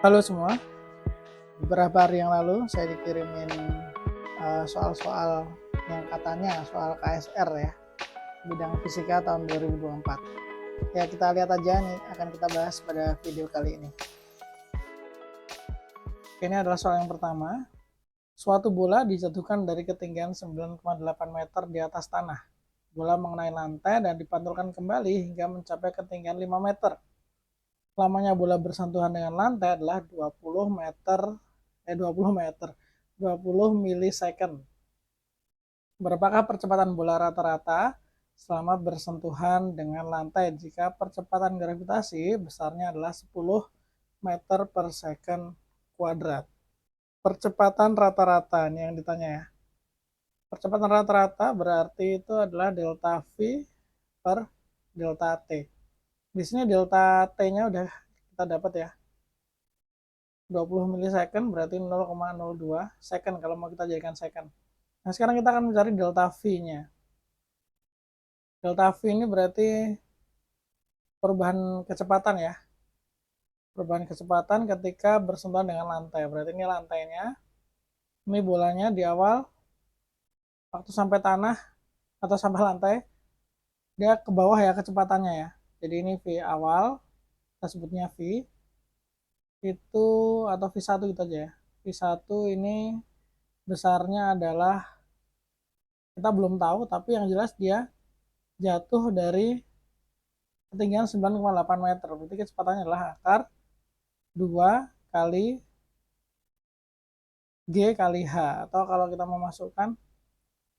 Halo semua, beberapa hari yang lalu saya dikirimin soal-soal yang katanya soal KSR ya, bidang fisika tahun 2024. Ya kita lihat aja nih, akan kita bahas pada video kali ini. Ini adalah soal yang pertama. Suatu bola dijatuhkan dari ketinggian 9,8 meter di atas tanah. Bola mengenai lantai dan dipantulkan kembali hingga mencapai ketinggian 5 meter. Lamanya bola bersentuhan dengan lantai adalah 20 milisecond. Berapakah percepatan bola rata-rata selama bersentuhan dengan lantai jika percepatan gravitasi besarnya adalah 10 meter per second kuadrat? Percepatan rata-rata ini yang ditanya ya. Percepatan rata-rata berarti itu adalah delta V per delta T. Di sini delta T-nya udah kita dapat ya. 20 milisecond berarti 0,02 second kalau mau kita jadikan second. Nah, sekarang kita akan mencari delta V-nya. Delta V ini berarti perubahan kecepatan ya. Perubahan kecepatan ketika bersentuhan dengan lantai. Berarti ini lantainya. Ini bolanya di awal, waktu sampai tanah atau sampai lantai, dia ke bawah ya kecepatannya ya. Jadi ini V awal, kita sebutnya V. Itu atau V1 gitu aja ya. V1 ini besarnya adalah, kita belum tahu, tapi yang jelas dia jatuh dari ketinggian 9,8 meter. Berarti kecepatannya adalah akar 2 kali G kali H. Atau kalau kita memasukkan,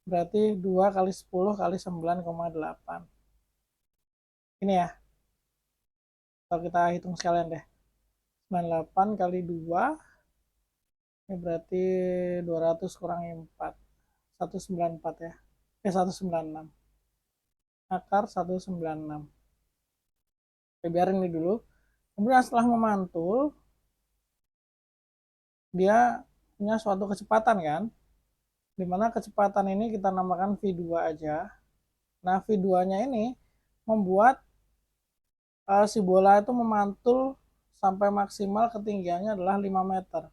berarti 2 kali 10 kali 9,8. Ini ya. Kalau kita hitung sekalian deh. 98 kali 2, ini berarti 200 kurangi 4. 194 ya. 196. Akar 196. Oke, biarin ini dulu. Kemudian setelah memantul, dia punya suatu kecepatan kan, dimana kecepatan ini kita namakan V2 aja. Nah, V2-nya ini membuat si bola itu memantul sampai maksimal ketinggiannya adalah 5 meter.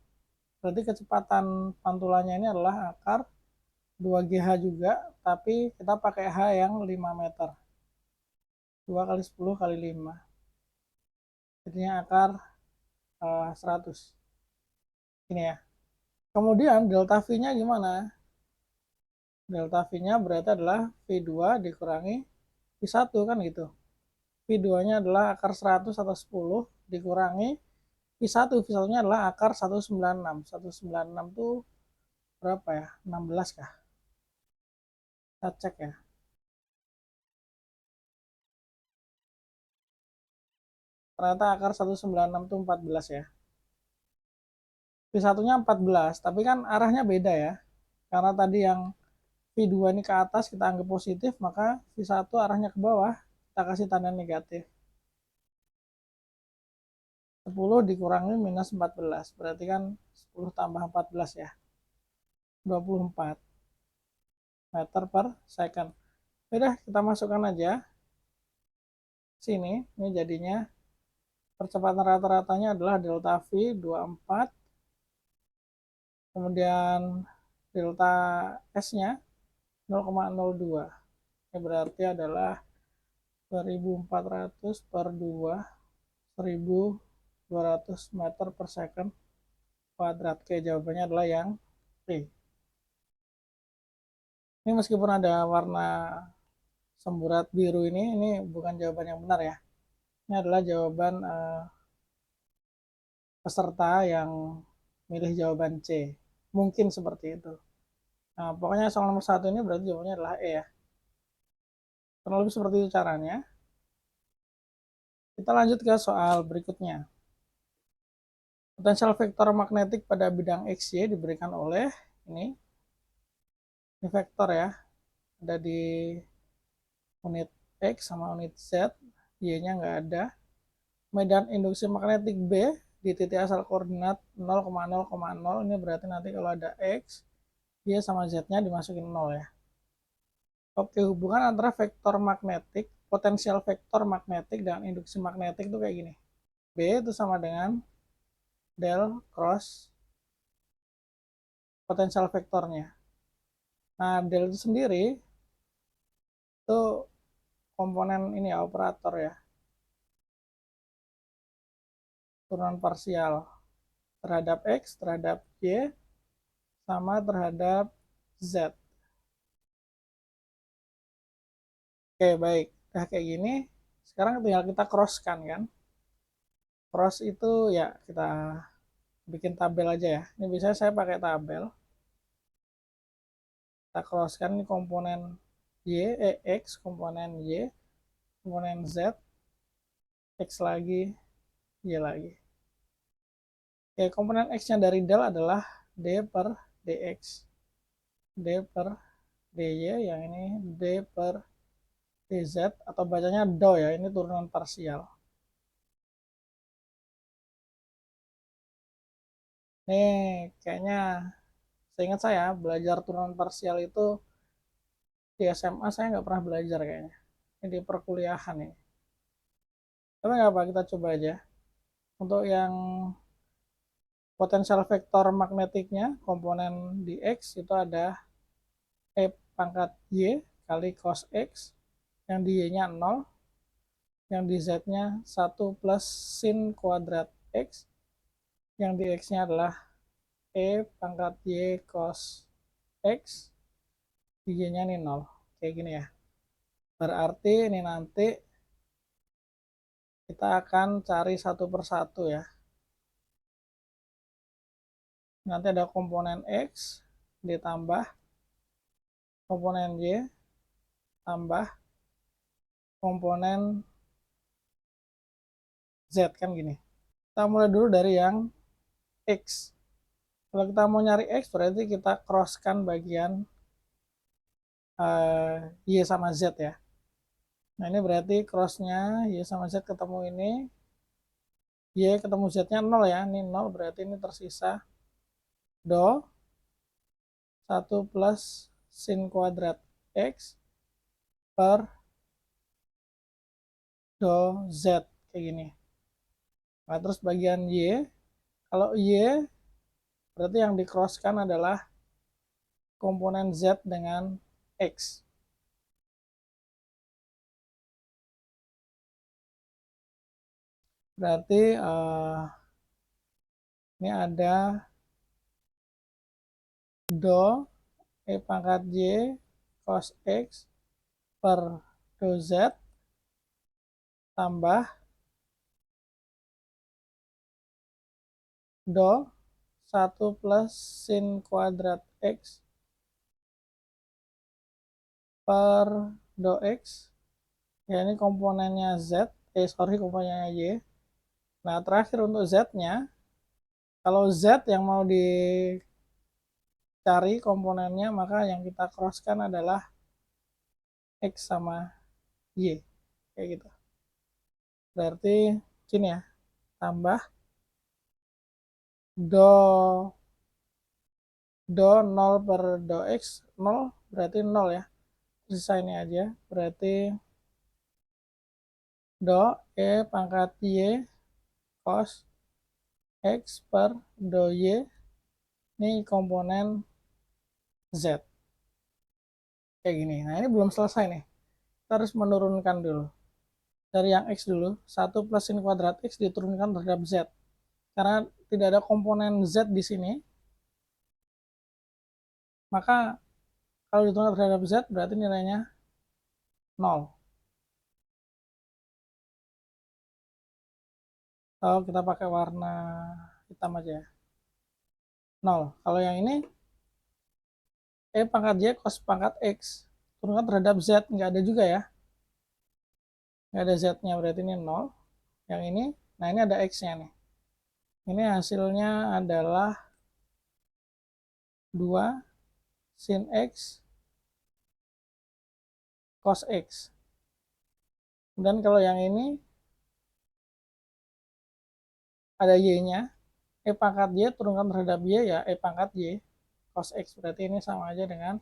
Berarti kecepatan pantulannya ini adalah akar 2GH juga, tapi kita pakai H yang 5 meter. 2 kali 10 kali 5. Jadinya akar 100. Ini ya. Kemudian delta V-nya gimana? Delta V-nya berarti adalah V2 dikurangi V1 kan gitu. V2-nya adalah akar 100 atau 10 dikurangi V1. V1-nya adalah akar 196. 196 itu berapa ya? 16 kah? Kita cek ya. Ternyata akar 196 itu 14 ya. V1-nya 14, tapi kan arahnya beda ya. Karena tadi yang V2 ini ke atas kita anggap positif, maka V1 arahnya ke bawah, kita kasih tanda negatif. 10 dikurangi minus 14, berarti kan 10 tambah 14 ya. 24 meter per second. Udah, kita masukkan aja sini. Ini jadinya percepatan rata-ratanya adalah delta V 24. Kemudian delta S-nya 0,02. Ini berarti adalah 2400 per 2, 1200 meter per second kuadrat. Oke, jawabannya adalah yang B. Ini meskipun ada warna semburat biru ini bukan jawaban yang benar ya. Ini adalah jawaban peserta yang milih jawaban C. Mungkin seperti itu. Nah, pokoknya soal nomor 1 ini berarti jawabannya adalah E ya. Kurang lebih seperti itu caranya. Kita lanjut ke soal berikutnya. Potensial vektor magnetik pada bidang XY diberikan oleh ini vektor ya. Ada di unit X sama unit Z, Y-nya nggak ada. Medan induksi magnetik B di titik asal koordinat 0,0,0, ini berarti nanti kalau ada X, Y sama Z-nya dimasukin 0 ya. Oke, hubungan antara vektor magnetik, potensial vektor magnetik dan induksi magnetik itu kayak gini. B itu sama dengan del cross potensial vektornya. Nah, del itu sendiri itu komponen ini ya, operator ya, turunan parsial terhadap X, terhadap Y, sama terhadap Z. Oke, baik. Nah, kayak gini. Sekarang tinggal kita cross-kan kan. Cross itu ya kita bikin tabel aja ya. Ini biasanya saya pakai tabel. Kita cross-kan ini komponen X, komponen Y, komponen Z, X lagi, Y lagi. Oke, komponen X-nya dari del adalah D per dx. D per dy, yang ini D per dz, atau bacanya do ya, ini turunan parsial. Nih, kayaknya seingat saya belajar turunan parsial itu di SMA saya nggak pernah belajar kayaknya. Ini di perkuliahan ini. Tapi nggak apa, kita coba aja. Untuk yang potensial vektor magnetiknya, komponen di X itu ada E pangkat Y kali cos X, yang di Y-nya 0, yang di Z-nya 1 plus sin kuadrat X, yang di X-nya adalah E pangkat Y cos X, di Y-nya ini 0. Kayak gini ya. Berarti ini nanti kita akan cari satu persatu ya. Nanti ada komponen X ditambah komponen Y tambah komponen Z, kan gini. Kita mulai dulu dari yang X. Kalau kita mau nyari X berarti kita crosskan bagian Y sama Z ya. Nah, ini berarti crossnya Y sama Z ketemu ini, Y ketemu Z-nya 0 ya. Ini 0 berarti ini tersisa do 1 plus sin kuadrat X per do Z, kayak gini. Nah, terus bagian Y, kalau Y berarti yang di-crosskan adalah komponen Z dengan X. Berarti ini ada do E pangkat Y cos X per do Z tambah do 1 plus sin kuadrat X per do X. Ya, ini komponennya Z. Komponennya Y. Nah, terakhir untuk Z-nya, kalau Z yang mau dicari komponennya, maka yang kita crosskan adalah X sama Y. Kayak gitu. Berarti sini ya, tambah do 0 per do X 0, berarti 0 ya. Sisa ini aja, berarti do E pangkat Y cos X per do Y, ini komponen Z. Kayak gini. Nah, ini belum selesai nih. Kita harus menurunkan dulu. Dari yang X dulu, 1 plus sin kuadrat X diturunkan terhadap Z. Karena tidak ada komponen Z di sini, maka kalau diturunkan terhadap Z berarti nilainya 0. Atau kita pakai warna hitam aja ya. 0. Kalau yang ini E pangkat Y cos pangkat X turunkan terhadap Z, nggak ada juga ya. Nggak ada Z-nya, berarti ini 0. Yang ini, nah ini ada X-nya nih. Ini hasilnya adalah 2 sin X cos X. Dan kalau yang ini ada Y-nya, E pangkat Y turunkan terhadap Y ya E pangkat Y cos X. Berarti ini sama aja dengan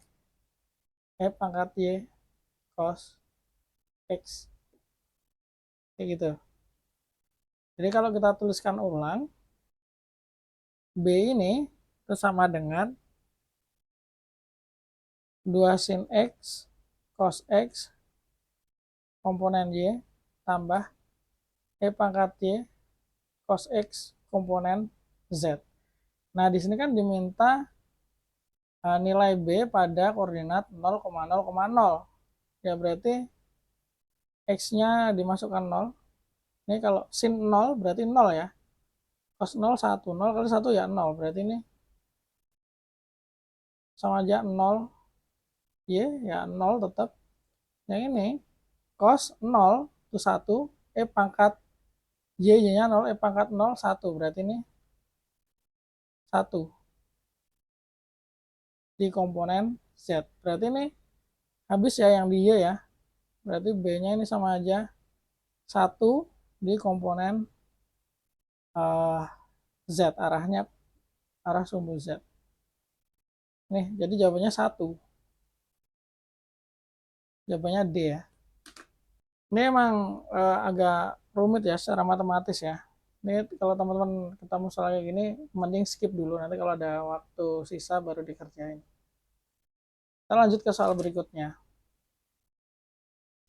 E pangkat Y cos X. Kayak gitu. Jadi kalau kita tuliskan ulang, B ini itu sama dengan 2 sin X cos X komponen Y tambah E pangkat Y cos X komponen Z. Nah, di sini kan diminta nilai B pada koordinat 0,0,0. Ya, berarti X-nya dimasukkan 0. Ini kalau sin 0 berarti 0 ya. Cos 0, 1. 0 kali 1 ya 0. Berarti ini sama aja 0. Y ya 0 tetap. Yang ini cos 0 itu 1. E pangkat Y-nya 0. E pangkat 0, 1. Berarti ini 1 di komponen Z. Berarti ini habis ya yang di Y ya. Berarti B-nya ini sama aja 1 di komponen Z, arahnya arah sumbu Z. Nih, jadi jawabannya 1. Jawabannya D ya. Ini emang agak rumit ya secara matematis ya. Ini kalau teman-teman ketemu soal kayak gini, mending skip dulu. Nanti kalau ada waktu sisa baru dikerjain. Kita lanjut ke soal berikutnya.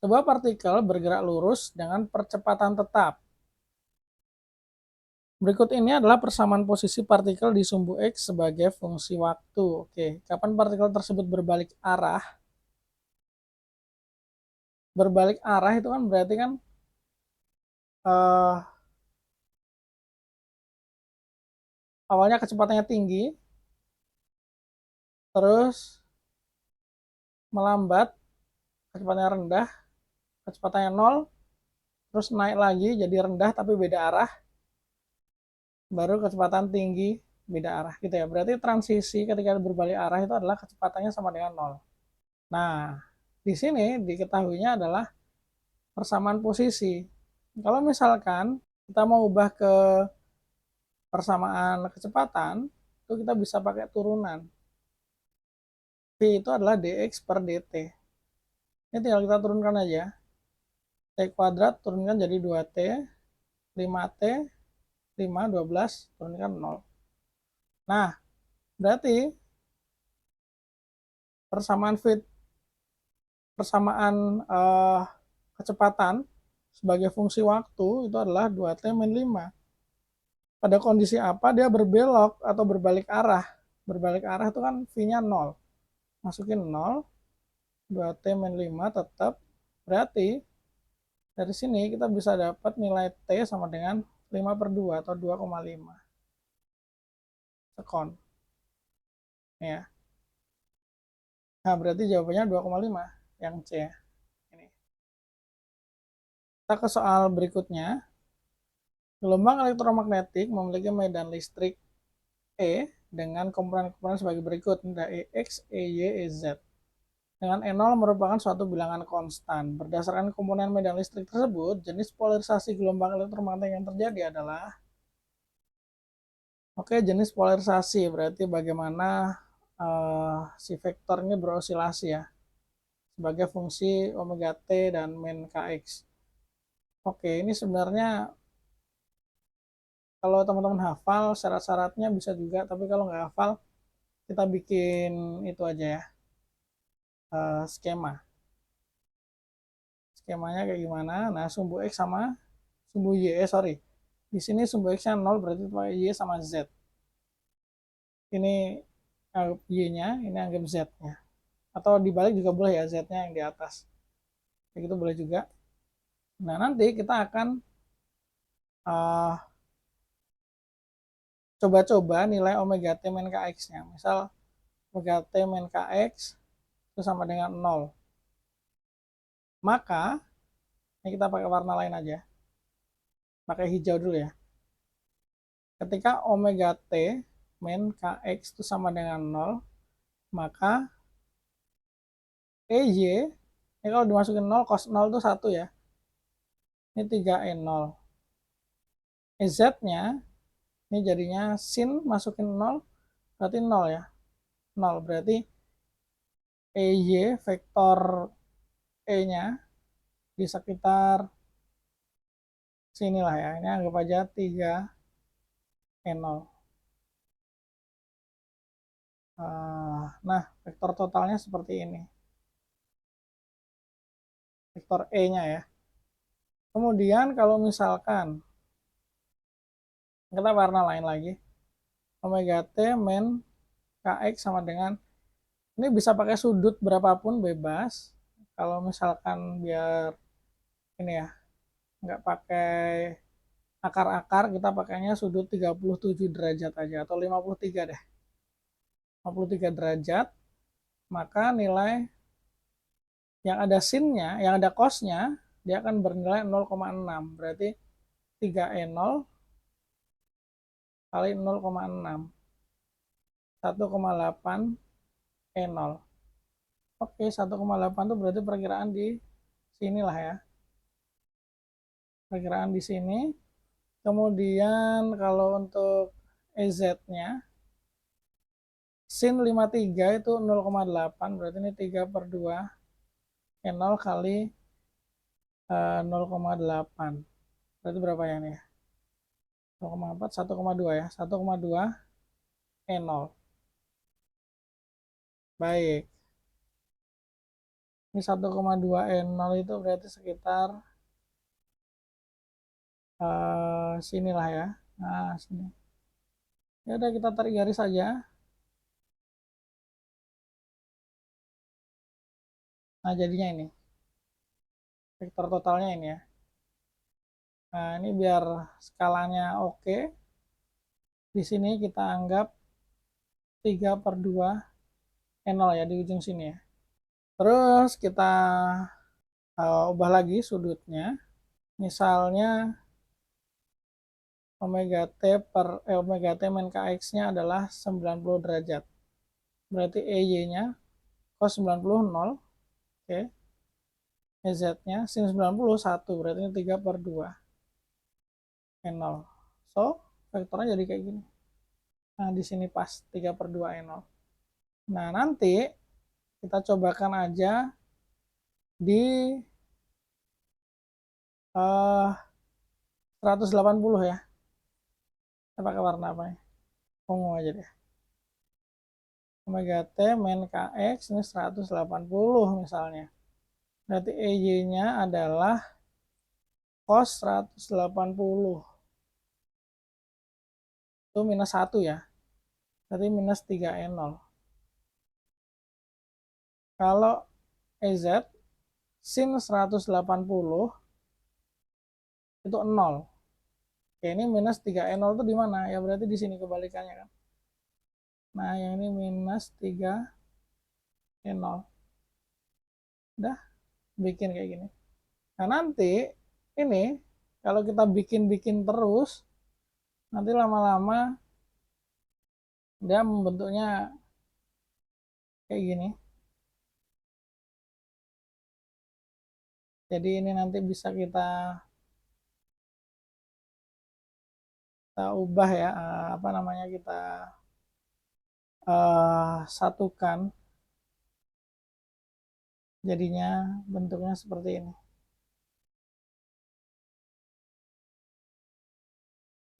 Sebuah partikel bergerak lurus dengan percepatan tetap. Berikut ini adalah persamaan posisi partikel di sumbu X sebagai fungsi waktu. Oke, kapan partikel tersebut berbalik arah? Berbalik arah itu kan berarti kan uh, awalnya kecepatannya tinggi, terus melambat, kecepatannya rendah, kecepatannya 0, terus naik lagi jadi rendah tapi beda arah, baru kecepatan tinggi beda arah gitu ya. Berarti transisi ketika berbalik arah itu adalah kecepatannya sama dengan 0. Nah, di sini diketahuinya adalah persamaan posisi. Kalau misalkan kita mau ubah ke persamaan kecepatan, itu kita bisa pakai turunan. V itu adalah dx per dt. Ini tinggal kita turunkan aja. T kuadrat turunkan jadi 2t, 5t, 5, 12, turunkan 0. Nah, berarti persamaan kecepatan sebagai fungsi waktu itu adalah 2t min 5. Pada kondisi apa dia berbelok atau berbalik arah? Berbalik arah itu kan V-nya 0. Masukin 0, 2t min 5 tetap. Berarti dari sini kita bisa dapat nilai T sama dengan 5 per 2 atau 2,5 sekon. Ya. Nah, berarti jawabannya 2,5 yang C. Ini. Kita ke soal berikutnya. Gelombang elektromagnetik memiliki medan listrik E dengan komponen-komponen sebagai berikut. Ada EX, EY, EZ. Dengan E0 merupakan suatu bilangan konstan. Berdasarkan komponen medan listrik tersebut, jenis polarisasi gelombang elektromagnetik yang terjadi adalah jenis polarisasi berarti bagaimana si vektor ini berosilasi ya sebagai fungsi omega T dan min Kx. Ini sebenarnya kalau teman-teman hafal syarat-syaratnya bisa juga, tapi kalau nggak hafal kita bikin itu aja ya, skema. Skemanya kayak gimana? Nah, sumbu X sama sumbu Y, sorry. Di sini sumbu X-nya 0 berarti Y sama Z. Ini anggap Y-nya, ini anggap Z-nya. Atau dibalik juga boleh ya, Z-nya yang di atas. Kayak gitu boleh juga. Nah, nanti kita akan coba-coba nilai omega T min Kx-nya. Misal omega T min Kx itu sama dengan 0. Maka, ini kita pakai warna lain aja. Pakai hijau dulu ya. Ketika omega T min Kx itu sama dengan 0, maka EY, ini kalau dimasukin 0, cos 0 itu 1 ya. Ini 3E0. EZ-nya, ini jadinya sin masukin 0, berarti 0 ya. 0, berarti EY, vektor E-nya, di sekitar sinilah ya. Ini anggap aja 3E0. Nah, vektor totalnya seperti ini. Vektor E-nya ya. Kemudian kalau misalkan kita warna lain lagi, omega T min KX sama dengan, ini bisa pakai sudut berapapun bebas. Kalau misalkan biar ini ya, nggak pakai akar-akar, kita pakainya sudut 37 derajat aja, atau 53 deh. 53 derajat, maka nilai yang ada sinnya, yang ada cosnya, dia akan bernilai 0,6. Berarti 3E0 kali 0,6. 1,8 E0. Oke, 1,8 itu berarti perkiraan di sinilah ya. Perkiraan di sini. Kemudian kalau untuk EZ-nya, sin 53 itu 0,8, berarti ini 3 per 2, E0 kali 0,8. Berarti berapa ya ini ya? 0,4, 1,2 ya. 1,2 E0. Baik. Ini 1,2 E0 itu berarti sekitar sinilah ya. Nah, sini. Ya udah, kita tarik garis saja. Nah, jadinya ini. Vektor totalnya ini ya. Nah, ini biar skalanya oke. Di sini kita anggap 3 per 2 E0 ya di ujung sini ya. Terus kita ubah lagi sudutnya. Misalnya omega T min KX-nya adalah 90 derajat. Berarti EY-nya cos 90 0. Oke. EZ-nya sin 90 1. Berarti ini 3 per 2 E0. So, vektornya jadi kayak gini. Nah, di sini pas 3 per 2 E0. Nah, nanti kita cobakan aja di 180 ya. Kita pakai warna apa ya? Ungu aja deh. Omega T min KX ini 180 misalnya. Berarti EY-nya adalah cos 180. Itu minus 1 ya. Berarti minus 3E0. Kalau EZ sin 180 itu 0. Oke, ini minus 3E0 itu di mana? Ya berarti di sini kebalikannya kan. Nah, yang ini minus 3E0. Udah, bikin kayak gini. Nah, nanti ini kalau kita bikin-bikin terus, nanti lama-lama dia membentuknya kayak gini. Jadi ini nanti bisa kita ubah ya, apa namanya, kita satukan, jadinya bentuknya seperti ini.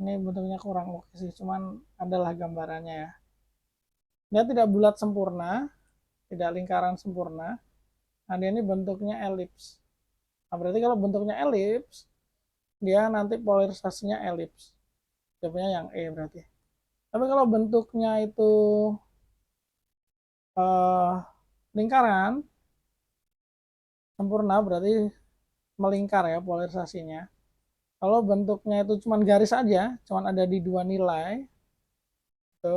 Ini bentuknya kurang oke sih, cuman adalah gambarannya ya. Dia tidak bulat sempurna, tidak lingkaran sempurna. Nah, dia ini bentuknya elips. Nah, berarti kalau bentuknya elips, dia nanti polarisasinya elips. Jawabnya yang E berarti. Tapi kalau bentuknya itu lingkaran sempurna, berarti melingkar ya polarisasinya. Kalau bentuknya itu cuma garis aja, cuma ada di dua nilai, itu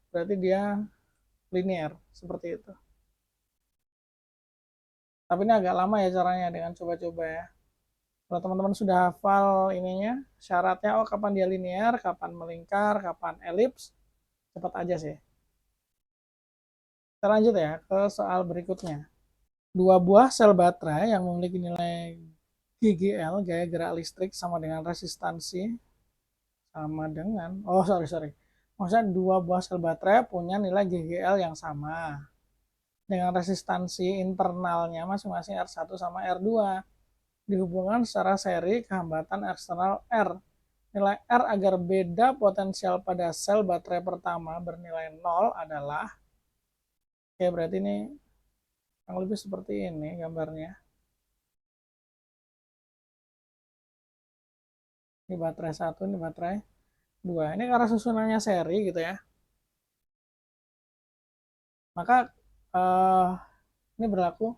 berarti dia linear seperti itu. Tapi ini agak lama ya caranya dengan coba-coba ya. Kalau teman-teman sudah hafal ininya, syaratnya, oh kapan dia linear, kapan melingkar, kapan elips, cepat aja sih. Kita lanjut ya ke soal berikutnya. Dua buah sel baterai yang memiliki nilai GGL, gaya gerak listrik, sama dengan resistansi, sama dengan, oh sorry. Maksudnya dua buah sel baterai punya nilai GGL yang sama. Dengan resistansi internalnya masing-masing R1 sama R2. Dihubungkan secara seri ke hambatan eksternal R nilai R agar beda potensial pada sel baterai pertama bernilai 0 adalah, oke berarti ini yang lebih seperti ini gambarnya. Ini baterai 1, ini baterai 2. Ini karena susunannya seri gitu ya. Maka ini berlaku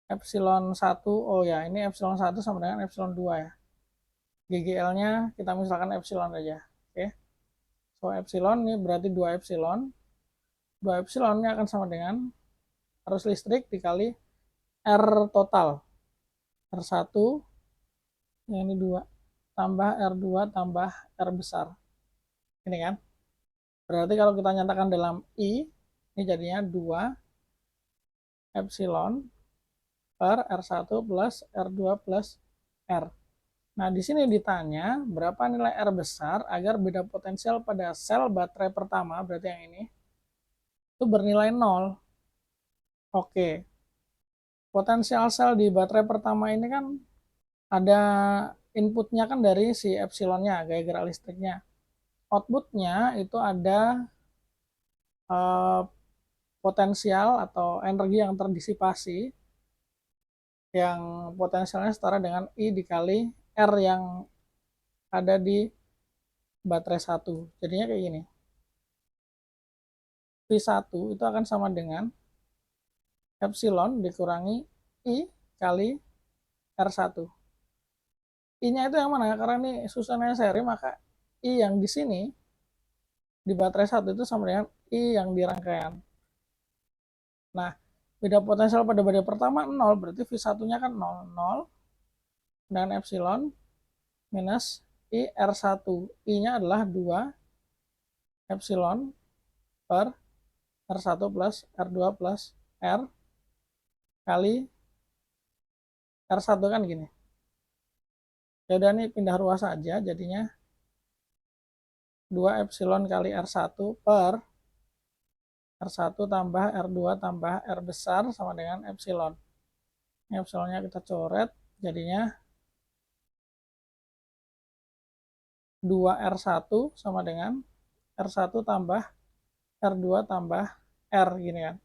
epsilon 1, oh ya ini epsilon 1 sama dengan epsilon 2 ya. GGL-nya kita misalkan epsilon aja. Oke. So epsilon ini berarti 2 epsilon. 2 epsilonnya akan sama dengan arus listrik dikali R total. R1 yang ini 2 tambah R2 tambah R besar. Ini kan. Berarti kalau kita nyatakan dalam I, ini jadinya 2 epsilon per R1 plus R2 plus R. Nah, di sini ditanya berapa nilai R besar agar beda potensial pada sel baterai pertama, berarti yang ini, itu bernilai 0. Oke, potensial sel di baterai pertama ini kan ada inputnya kan dari si epsilonnya, gaya gerak listriknya. Outputnya itu ada potensial atau energi yang terdisipasi, yang potensialnya setara dengan I dikali R yang ada di baterai 1. Jadinya kayak gini. V1 itu akan sama dengan epsilon dikurangi I kali R1. I-nya itu yang mana? Karena ini susunannya seri, maka I yang di sini di baterai 1 itu sama dengan I yang di rangkaian. Nah, beda potensial pada baterai pertama 0, berarti V1-nya kan 0, 0 dan epsilon minus I R1. I-nya adalah 2 epsilon per R1 plus R2 plus R kali R1 kan gini. Ya udah nih pindah ruas saja, jadinya 2 epsilon kali R1 per R1 tambah R2 tambah R besar sama dengan epsilon. Ini epsilonnya kita coret, jadinya 2R1 sama dengan R1 tambah R2 tambah R gini kan.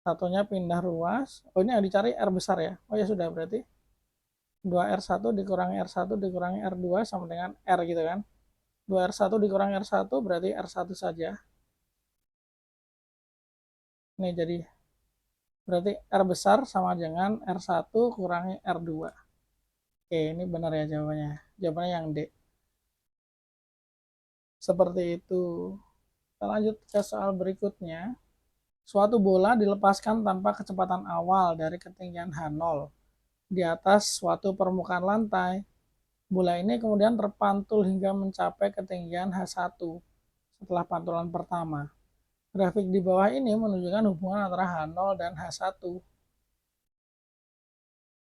Satunya pindah ruas. Oh ini yang dicari R besar ya. Oh ya sudah berarti 2R1 dikurangi R1 dikurangi R2 sama dengan R gitu kan. 2R1 dikurangi R1 berarti R1 saja. Ini jadi berarti R besar sama dengan R1 kurangi R2. Oke, ini benar ya jawabannya. Jawabannya yang D. Seperti itu. Kita lanjut ke soal berikutnya. Suatu bola dilepaskan tanpa kecepatan awal dari ketinggian H0 di atas suatu permukaan lantai. Bola ini kemudian terpantul hingga mencapai ketinggian H1 setelah pantulan pertama. Grafik di bawah ini menunjukkan hubungan antara H0 dan H1.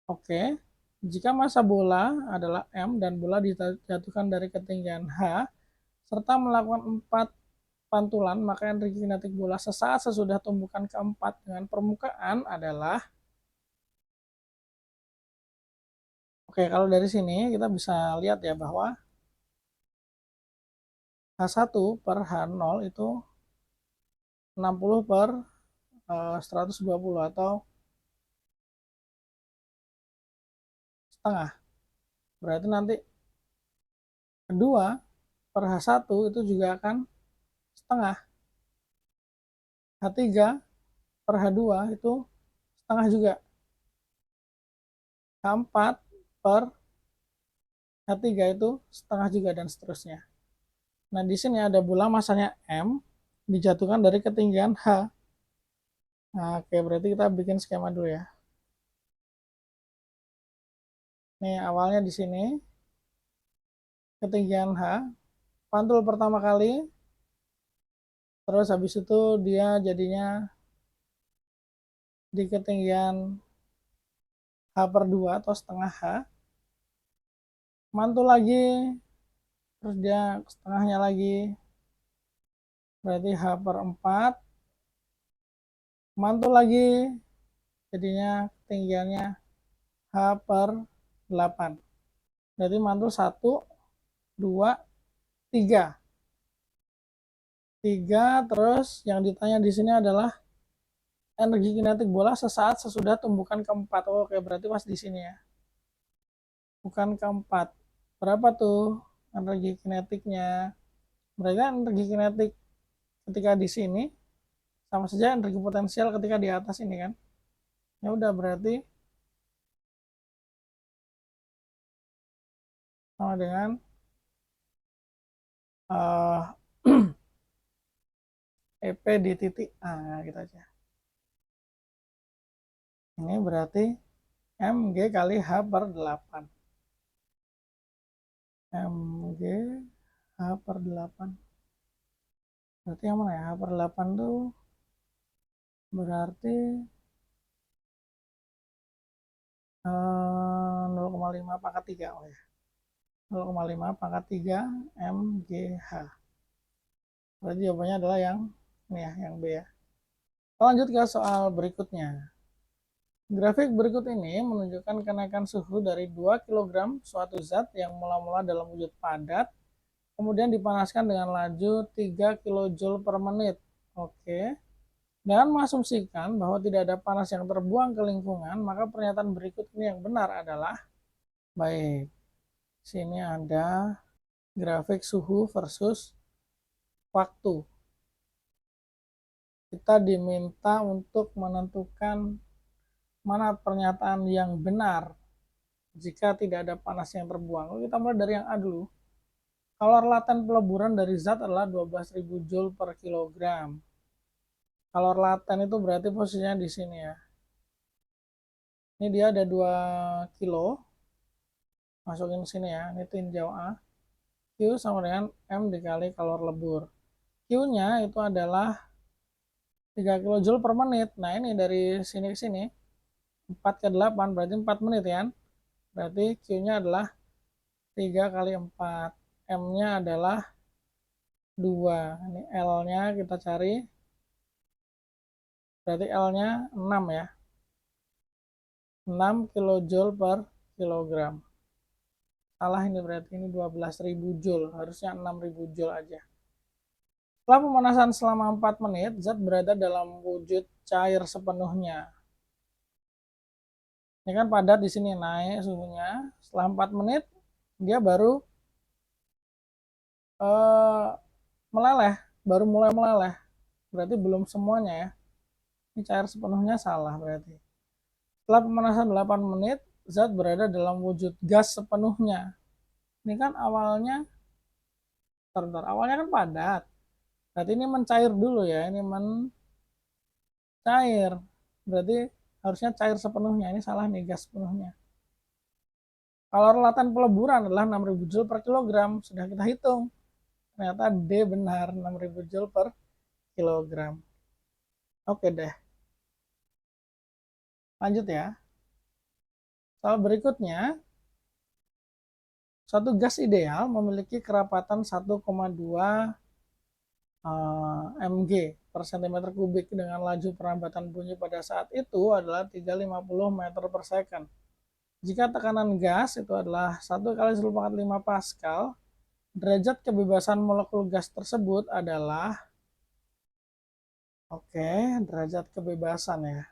Oke, jika massa bola adalah M dan bola dijatuhkan dari ketinggian H, serta melakukan 4 pantulan, maka energi kinetik bola sesaat sesudah tumbukan keempat dengan permukaan adalah, oke kalau dari sini kita bisa lihat ya bahwa H1 per H0 itu 60 per 120 atau setengah. Berarti nanti kedua per H1 itu juga akan setengah. H3 per H2 itu setengah juga. H4 per H3 itu setengah juga dan seterusnya. Nah, di sini ada bola masanya M dijatuhkan dari ketinggian H. Nah, oke, berarti kita bikin skema dulu ya. Nih, awalnya di sini ketinggian H, pantul pertama kali, terus habis itu dia jadinya di ketinggian H per 2 atau setengah H, mantul lagi, terus dia setengahnya lagi, berarti H per 4, mantul lagi, jadinya ketinggiannya H per 8. Berarti mantul 1, 2, 3. 3, terus yang ditanya di sini adalah energi kinetik bola sesaat sesudah tumbukan keempat. Oh, oke, berarti pas di sini ya. Bukan keempat. Berapa tuh energi kinetiknya? Berarti energi kinetik ketika di sini sama saja energi potensial ketika di atas ini kan. Ya udah berarti sama dengan uh, EP di titik A gitu aja. Ini berarti mg kali H per 8. mg H per 8. Berarti yang mana ya? H per 8 tuh berarti 0,5 pangkat 3. Oh ya. 0,5 pangkat 3 mgh. Berarti jawabannya adalah yang ini ya, yang B ya. Lanjut ke soal berikutnya. Grafik berikut ini menunjukkan kenaikan suhu dari 2 kg suatu zat yang mula-mula dalam wujud padat, kemudian dipanaskan dengan laju 3 kJ per menit. Oke. Dengan mengasumsikan bahwa tidak ada panas yang terbuang ke lingkungan, maka pernyataan berikut ini yang benar adalah baik. Sini ada grafik suhu versus waktu. Kita diminta untuk menentukan mana pernyataan yang benar jika tidak ada panas yang terbuang. Kita mulai dari yang A dulu. Kalor laten peleburan dari zat adalah 12.000 Joule per kilogram. Kalor laten itu berarti posisinya di sini ya. Ini dia ada 2 kilo. Masukin sini ya. Ini tinjau A. Q sama dengan M dikali kalor lebur. Q-nya itu adalah 3 kJ per menit. Nah ini dari sini ke sini 4 ke 8 berarti 4 menit ya. Berarti Q-nya adalah 3 kali 4. M-nya adalah 2. Ini L-nya kita cari. Berarti L-nya 6 ya. 6 kJ per kilogram. Salah ini berarti ini 12.000 Joule. Harusnya 6.000 Joule aja. Setelah pemanasan selama 4 menit, zat berada dalam wujud cair sepenuhnya. Ini kan padat di sini naik suhunya. Setelah 4 menit, dia baru meleleh, baru mulai meleleh. Berarti belum semuanya ya. Ini cair sepenuhnya salah berarti. Setelah pemanasan 8 menit, zat berada dalam wujud gas sepenuhnya. Ini kan awalnya, awalnya kan padat. Berarti ini mencair dulu ya, ini mencair. Berarti harusnya cair sepenuhnya, ini salah nih, gas sepenuhnya. Kalor laten peleburan adalah 6.000 Joule per kilogram, sudah kita hitung. Ternyata D benar, 6.000 Joule per kilogram. Oke deh. Lanjut ya. Soal berikutnya, suatu gas ideal memiliki kerapatan 1,2 mg per cm kubik dengan laju perambatan bunyi pada saat itu adalah 350 meter per second. Jika tekanan gas itu adalah 1 kali 10⁵ Pascal, derajat kebebasan molekul gas tersebut adalah, oke, derajat kebebasan ya.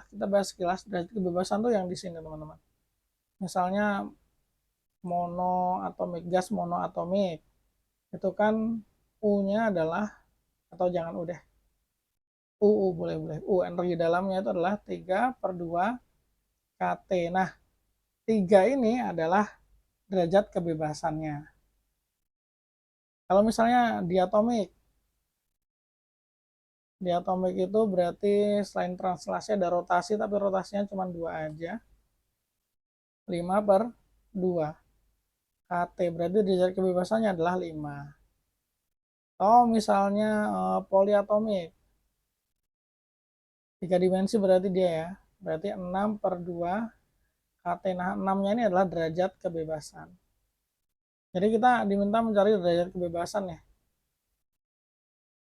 Kita bahas sekilas derajat kebebasan tuh yang di sini teman-teman. Misalnya monoatomik gas monoatomik itu kan U-nya adalah, atau jangan U deh, U boleh energi dalamnya itu adalah 3 per 2 kT. Nah 3 ini adalah derajat kebebasannya. Kalau misalnya diatomik itu berarti selain translasi ada rotasi, tapi rotasinya cuma 2 aja. 5 per 2 kT berarti derajat kebebasannya adalah 5. Atau misalnya poliatomik, 3 dimensi berarti dia ya, berarti 6 per 2 kT. Nah 6 nya ini adalah derajat kebebasan. Jadi kita diminta mencari derajat kebebasan ya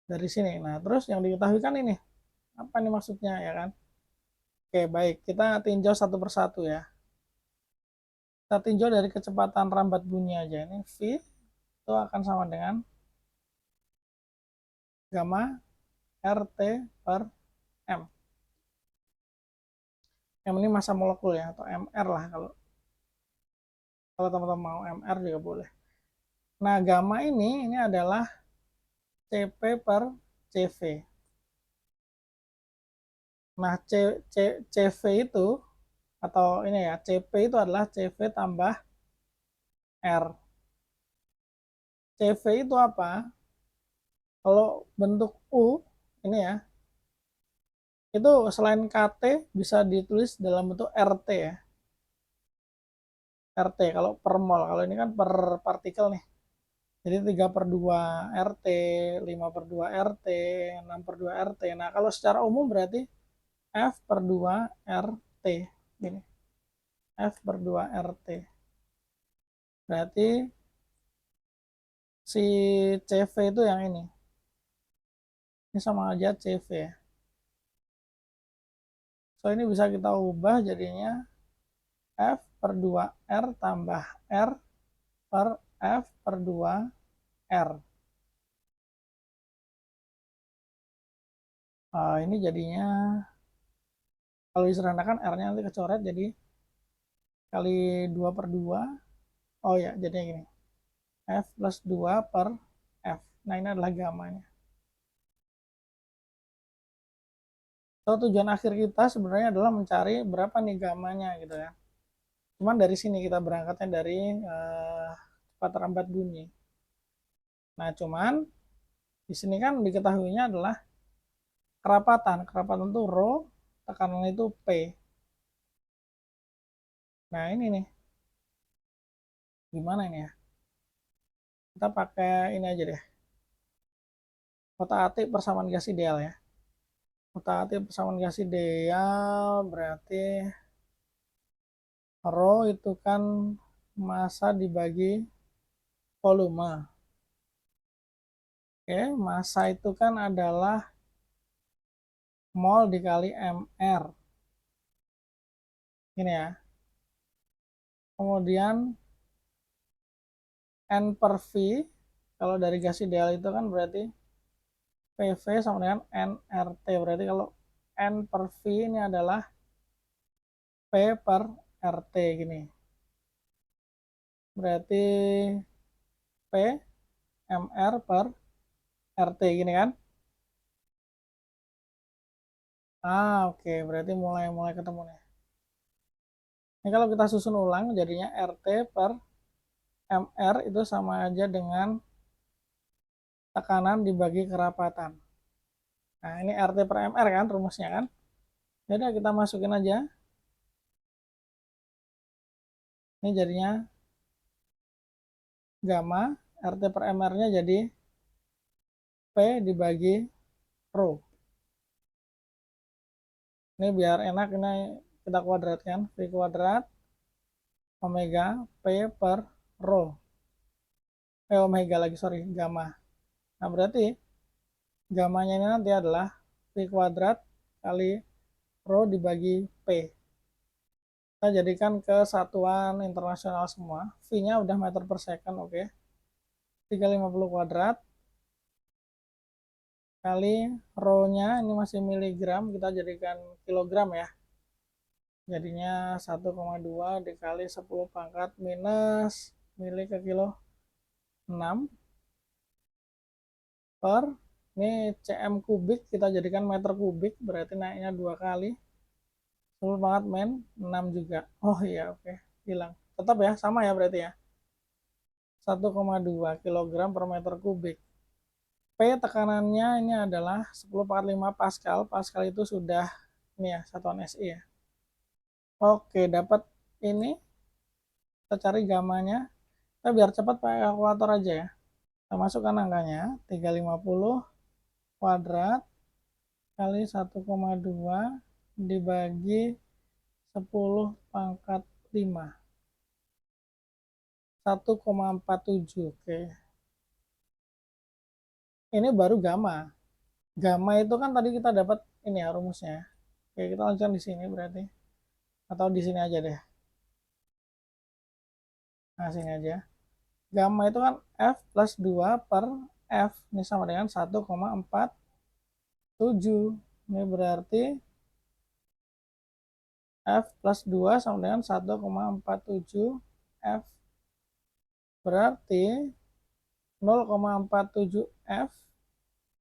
dari sini. Nah terus yang diketahui kan ini apa nih maksudnya ya kan. Oke baik, kita tinjau satu persatu ya. kita tinjau dari kecepatan rambat bunyi aja. Ini V itu akan sama dengan gamma RT per M. M ini massa molekul ya, atau MR lah kalau teman-teman mau MR juga boleh. Nah, gamma ini adalah CP per CV. Nah, CV itu, atau ini ya, CP itu adalah CV tambah R. CV itu apa? Kalau bentuk U, ini ya, itu selain KT bisa ditulis dalam bentuk RT ya. RT kalau per mol, kalau ini kan per partikel nih. Jadi 3 per 2 RT, 5 per 2 RT, 6 per 2 RT. Nah, kalau secara umum berarti F per 2 RT. Gini, F per 2 RT. Berarti si CV itu yang ini. Ini sama aja CV ya. So, ini bisa kita ubah jadinya F per 2 R tambah R per F per 2 R. Ini jadinya, kalau disederhanakan R-nya nanti kecoret, jadi kali 2 per 2. Oh ya, jadinya gini. F plus 2 per F. Nah, ini adalah gamanya. So, tujuan akhir kita sebenarnya adalah mencari berapa nih gamanya gitu ya. Cuman dari sini kita berangkatnya dari kecepatan rambat bunyi. Nah, cuman di sini kan diketahuinya adalah kerapatan. Kerapatan itu rho, tekanan itu P. Nah, ini nih. Gimana ini ya? Kita pakai ini aja deh. Kota atik persamaan gas ideal ya. Kota atik persamaan gas ideal berarti rho itu kan massa dibagi volume. Oke, massa itu kan adalah mol dikali mr. Ini ya. Kemudian N per V, kalau dari gas ideal itu kan berarti PV sama dengan nRT. Berarti kalau N per V ini adalah P per RT gini. Berarti P MR per RT gini kan. Oke. Berarti mulai ketemu nih. Ini kalau kita susun ulang jadinya RT per MR itu sama aja dengan tekanan dibagi kerapatan. Nah, ini RT per MR kan rumusnya kan. Jadi kita masukin aja. Ini jadinya gamma, RT per MR-nya jadi P dibagi rho. Ini biar enak, ini kita kuadratkan. V kuadrat omega P per rho. Omega lagi, sorry, gamma. Nah, berarti gamanya ini nanti adalah V kuadrat kali rho dibagi P. Kita jadikan kesatuan internasional semua. V-nya udah meter per second, oke. 350 kuadrat kali rho-nya ini masih miligram, kita jadikan kilogram ya. Jadinya 1,2 dikali 10 pangkat minus mili ke kilo 6 per, ini cm kubik, kita jadikan meter kubik, berarti naiknya 2 kali 10 pangkat min 6 juga. Oh iya, oke, hilang. Tetap ya, sama ya berarti ya. 1,2 kilogram per meter kubik. P tekanannya ini adalah 10 pangkat 5 Pascal. Pascal itu sudah ini ya, satuan SI ya. Oke, dapat ini. Kita cari gamanya. Kita biar cepat pakai kalkulator aja ya. Kita masukkan angkanya 350 kuadrat kali 1,2 dibagi 10 pangkat 5. 1,47. Oke. Ini baru gamma. Gamma itu kan tadi kita dapat ini ya rumusnya. Oke, kita lanjutkan di sini berarti. Atau di sini aja deh. Nah, sini aja. Gamma itu kan F plus 2 per F. Ini sama dengan 1,47. Ini berarti F plus 2 sama dengan 1,47 F. Berarti 0,47 F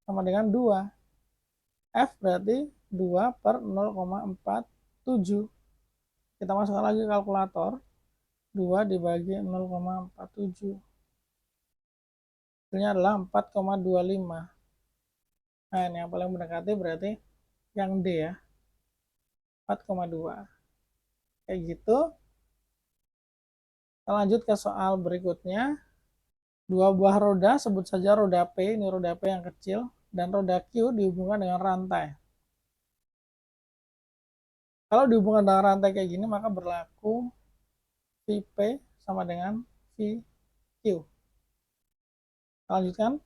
sama dengan 2. F berarti 2 per 0,47. Kita masukkan lagi kalkulator. 2 dibagi 0,47. Hasilnya adalah 4,25. Nah, ini yang paling mendekati berarti yang D ya. 4,2. Kayak gitu. Kita lanjut ke soal berikutnya. Dua buah roda, sebut saja roda P, ini roda P yang kecil, dan roda Q dihubungkan dengan rantai. Kalau dihubungkan dengan rantai kayak gini, maka berlaku VP sama dengan VQ. Lanjutkan.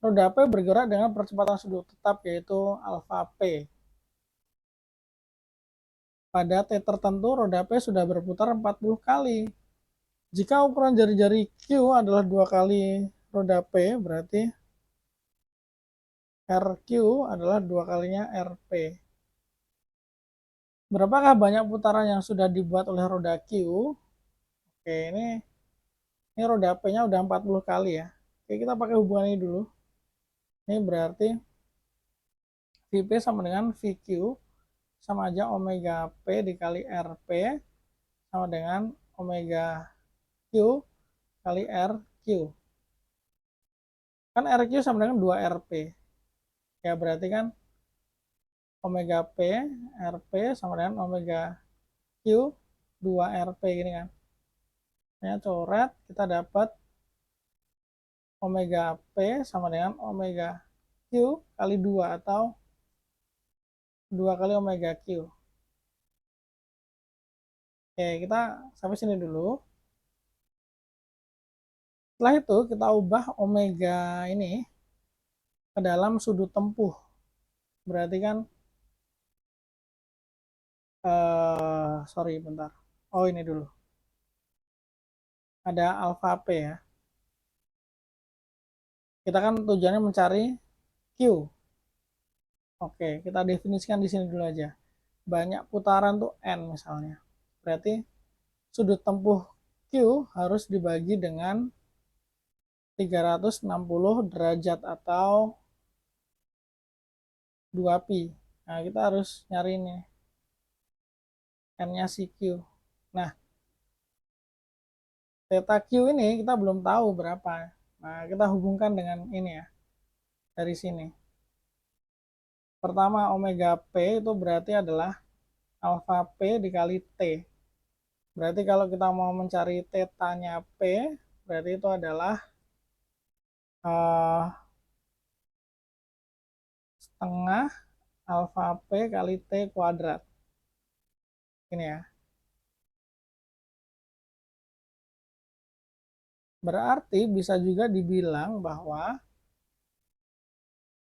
Roda P bergerak dengan percepatan sudut tetap, yaitu alfa P. Pada T tertentu, roda P sudah berputar 40 kali. Jika ukuran jari-jari Q adalah 2 kali roda P, berarti RQ adalah 2 kalinya RP. Berapakah banyak putaran yang sudah dibuat oleh roda Q? Oke, ini roda P-nya udah 40 kali ya. Oke, kita pakai hubungan ini dulu. Ini berarti VP sama dengan VQ, sama aja omega P dikali RP, sama dengan omega Q kali RQ. Kan RQ sama dengan 2RP. Ya, berarti kan omega P, RP sama dengan omega Q, 2RP gini kan. Ya, coret, kita dapat omega P sama dengan omega Q kali 2 atau 2 kali omega Q. Oke, kita sampai sini dulu. Setelah itu kita ubah omega ini ke dalam sudut tempuh. Berarti kan, sorry bentar. Oh, ini dulu. Ada alfa P ya. Kita kan tujuannya mencari Q. Oke, kita definisikan di sini dulu aja. Banyak putaran tuh N misalnya. Berarti sudut tempuh Q harus dibagi dengan 360 derajat atau 2pi. Nah, kita harus nyari ini. N-nya si Q. Nah, theta Q ini kita belum tahu berapa. Nah, kita hubungkan dengan ini ya. Dari sini. Pertama, omega P itu berarti adalah alfa P dikali T. Berarti kalau kita mau mencari theta-nya P, berarti itu adalah setengah alfa P kali T kuadrat. Ini ya. Berarti bisa juga dibilang bahwa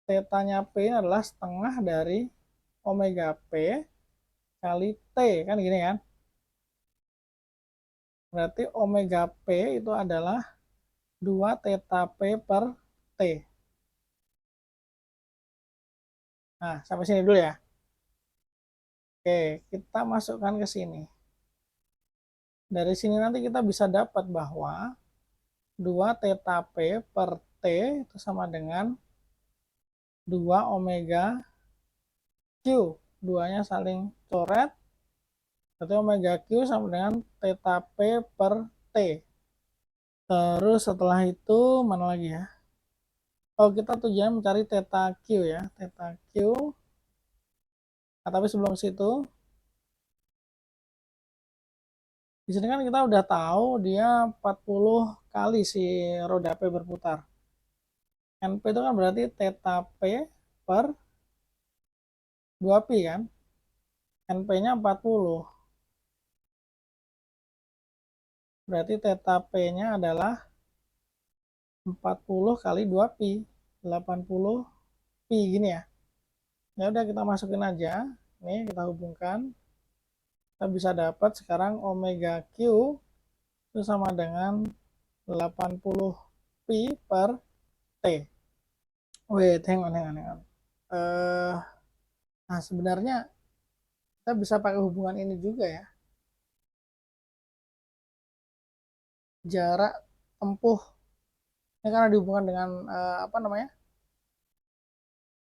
theta-nya P adalah setengah dari omega P kali T. Kan gini kan? Berarti omega P itu adalah 2 theta P per T. Nah, sampai sini dulu ya. Oke, kita masukkan ke sini. Dari sini nanti kita bisa dapat bahwa 2 theta P per T itu sama dengan 2 omega Q. Duanya saling coret. Berarti omega Q sama dengan theta P per T. Terus setelah itu, mana lagi ya? Oh, kita tujuan mencari theta Q ya. Theta Q. Nah, tapi sebelum situ, di sini kan kita udah tahu dia 40 kali si roda P berputar. NP itu kan berarti theta P per 2pi kan. NP-nya 40. Berarti theta P-nya adalah 40 kali 2pi. 80 pi gini ya. Ya udah kita masukin aja. Nih kita hubungkan. Kita bisa dapat sekarang omega Q itu sama dengan 80 pi per T. Wait, hang on. Eh, nah, sebenarnya kita bisa pakai hubungan ini juga ya. Jarak tempuh. Ini karena dihubungkan dengan apa namanya?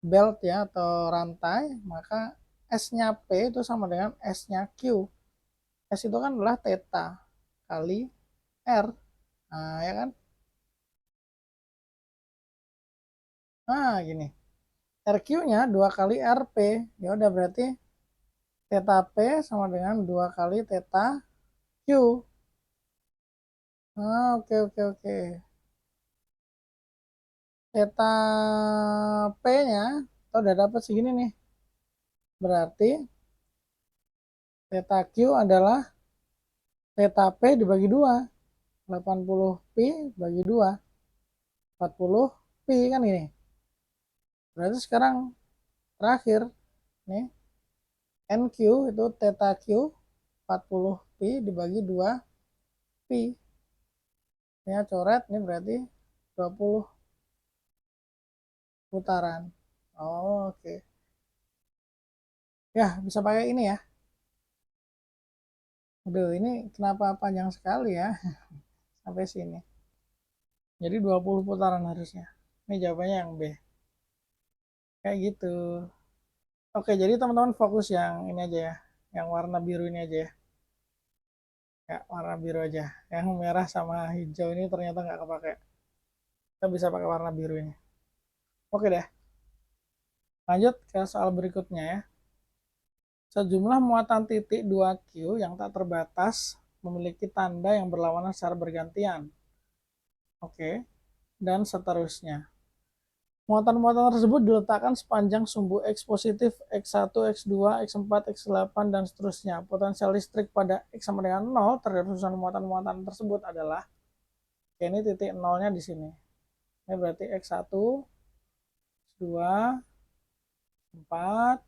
Belt ya atau rantai, maka S-nya P itu sama dengan S-nya Q. S itu kan adalah theta kali R. Nah, ya kan? Nah, gini. RQ-nya 2 kali RP. Ya udah berarti theta P sama dengan 2 kali theta Q. Ah, oke. Theta P-nya kita udah dapat segini nih. Berarti theta Q adalah theta P dibagi 2. 80 pi bagi 2. 40 pi kan ini. Berarti sekarang terakhir nih NQ itu theta Q 40 pi dibagi 2 pi. Ya coret ini berarti 20 putaran. Oh, oke. Ya, bisa pakai ini ya. Aduh, ini kenapa panjang sekali ya sampai sini. Jadi 20 putaran harusnya. Ini jawabannya yang B. Kayak gitu. Oke, jadi teman-teman fokus yang ini aja ya. Yang warna biru ini aja ya. Ya, warna biru aja. Yang merah sama hijau ini ternyata nggak kepake. Kita bisa pakai warna biru ini. Oke deh. Lanjut ke soal berikutnya ya. Sejumlah muatan titik 2Q yang tak terbatas memiliki tanda yang berlawanan secara bergantian. Oke, dan seterusnya. Muatan-muatan tersebut diletakkan sepanjang sumbu X positif, X1, X2, X4, X8, dan seterusnya. Potensial listrik pada X sama dengan 0 terhadap susunan muatan-muatan tersebut adalah, ini titik nolnya di sini. Ini berarti X1, X2, 4,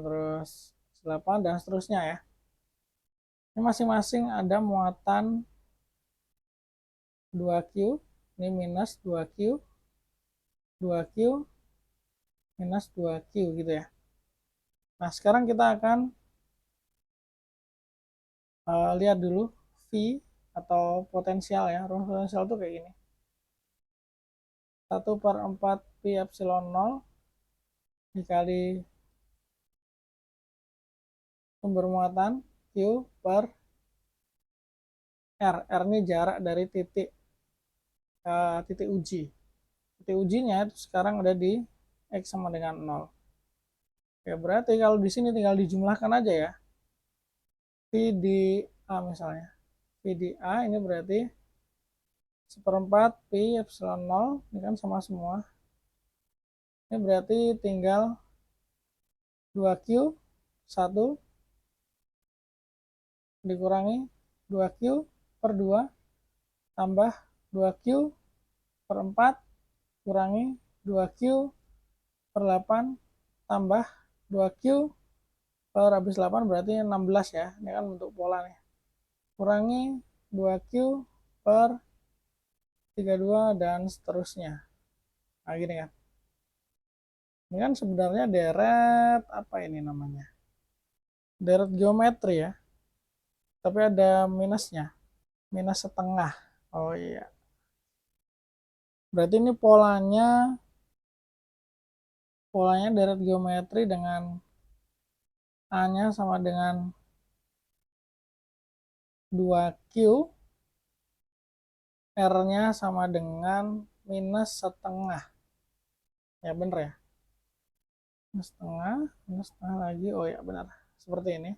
terus 8, dan seterusnya ya. Ini masing-masing ada muatan 2Q, ini minus 2Q, 2Q, minus 2Q gitu ya. Nah, sekarang kita akan lihat dulu V atau potensial ya. Ruang potensial itu kayak gini. 1/4 pi epsilon 0 dikali sumber muatan Q per R. R ini jarak dari titik uji. Titik ujinya itu sekarang ada di X sama dengan 0. Ya, berarti kalau di sini tinggal dijumlahkan aja ya. V di A misalnya. V di A ini berarti 1/4 pi epsilon 0. Ini kan sama semua. Ini berarti tinggal 2Q 1 dikurangi 2Q per 2 tambah 2Q per 4 kurangi 2Q per 8 tambah 2Q per habis 8 berarti 16 ya. Ini kan bentuk pola nih. Kurangi 2Q per 32 dan seterusnya. Nah gini kan. Ini kan sebenarnya deret apa ini namanya? Deret geometri ya. Tapi ada minusnya. Minus setengah. Oh iya. Berarti ini polanya deret geometri dengan A-nya sama dengan 2Q, R-nya sama dengan minus setengah. Ya bener ya. Minus setengah lagi. Oh ya benar. Seperti ini.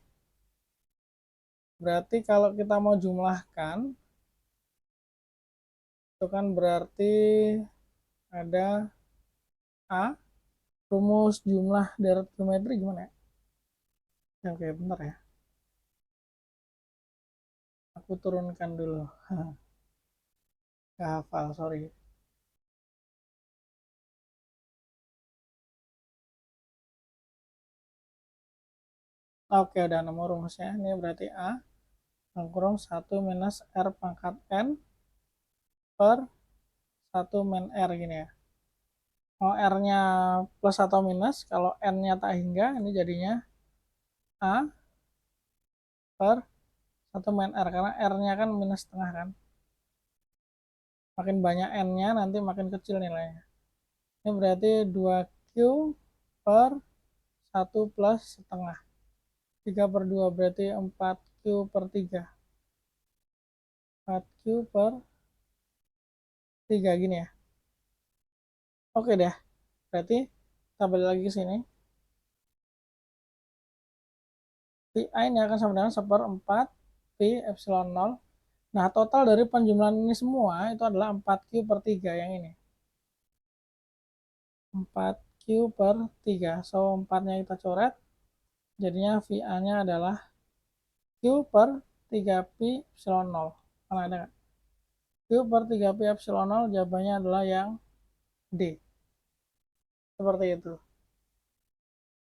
Berarti kalau kita mau jumlahkan, itu kan berarti ada A. Rumus jumlah deret geometri gimana ya? Oke, bentar ya. Aku turunkan dulu. Gak hafal, sorry. Oke, udah nemu rumusnya. Ini berarti A kurung 1 minus R pangkat N per 1 min R gini ya. Mau R-nya plus atau minus, kalau N-nya tak hingga, ini jadinya A per 1 min R, karena R-nya kan minus setengah kan. Makin banyak N-nya, nanti makin kecil nilainya. Ini berarti 2Q per 1 plus setengah. 3 per 2 berarti 4Q per 3. 4Q per 3 gini ya. Oke deh, berarti kita balik lagi ke sini. Pi ini akan sama dengan 1/4 Pi epsilon 0. Nah, total dari penjumlahan ini semua itu adalah 4Q per 3 yang ini. 4Q per 3. So, 4-nya kita coret. Jadinya VA-nya adalah Q per 3 Pi epsilon 0. Mana ada nggak? Q per 3 Pi epsilon 0 jawabannya adalah yang D. Seperti itu.